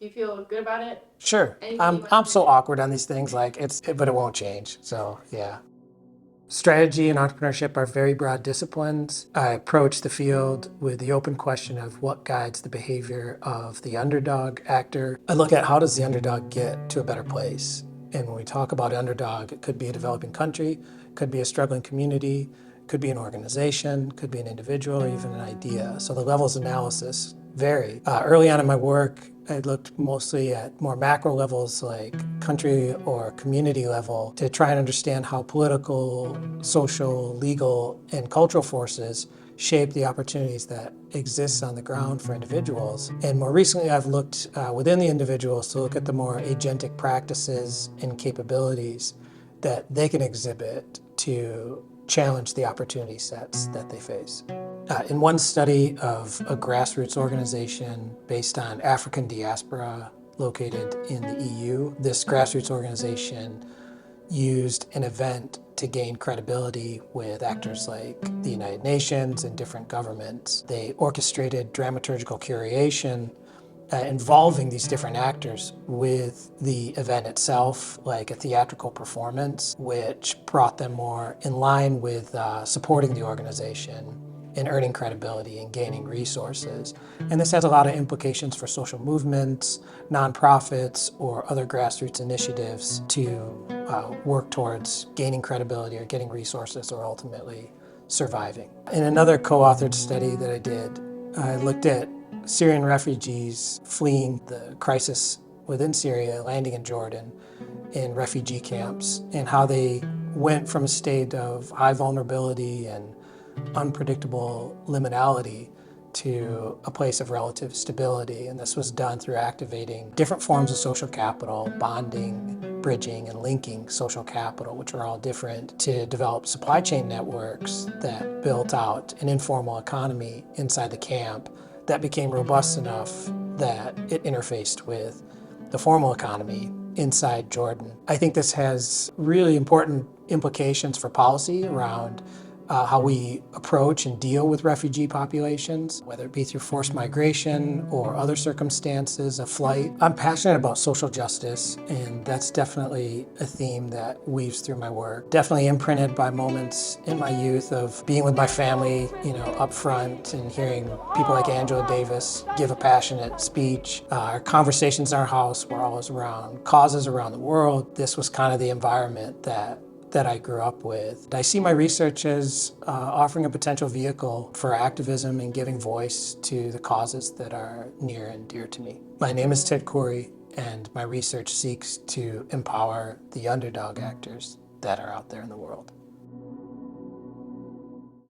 Do you feel good about it? Sure. I'm so awkward on these things, but it won't change. So yeah. Strategy and entrepreneurship are very broad disciplines. I approach the field with the open question of what guides the behavior of the underdog actor. I look at how does the underdog get to a better place? And when we talk about underdog, it could be a developing country, could be a struggling community, could be an organization, could be an individual, or even an idea. So the levels of analysis vary. Early on in my work, I looked mostly at more macro levels like country or community level to try and understand how political, social, legal, and cultural forces shape the opportunities that exist on the ground for individuals. And more recently, I've looked within the individuals to look at the more agentic practices and capabilities that they can exhibit to challenge the opportunity sets that they face. In one study of a grassroots organization based on African diaspora located in the EU, this grassroots organization used an event to gain credibility with actors like the United Nations and different governments. They orchestrated dramaturgical curation involving these different actors with the event itself, like a theatrical performance, which brought them more in line with supporting the organization and earning credibility and gaining resources. And this has a lot of implications for social movements, nonprofits, or other grassroots initiatives to work towards gaining credibility or getting resources or ultimately surviving. In another co-authored study that I did, I looked at Syrian refugees fleeing the crisis within Syria, landing in Jordan in refugee camps, and how they went from a state of high vulnerability and unpredictable liminality to a place of relative stability. And this was done through activating different forms of social capital, bonding, bridging, and linking social capital, which are all different, to develop supply chain networks that built out an informal economy inside the camp that became robust enough that it interfaced with the formal economy inside Jordan. I think this has really important implications for policy around how we approach and deal with refugee populations, whether it be through forced migration or other circumstances of flight. I'm passionate about social justice, and that's definitely a theme that weaves through my work. Definitely imprinted by moments in my youth of being with my family, up front and hearing people like Angela Davis give a passionate speech. Our conversations in our house were always around causes around the world. This was kind of the environment that I grew up with. I see my research as offering a potential vehicle for activism and giving voice to the causes that are near and dear to me. My name is Theodore Khoury, and my research seeks to empower the underdog actors that are out there in the world.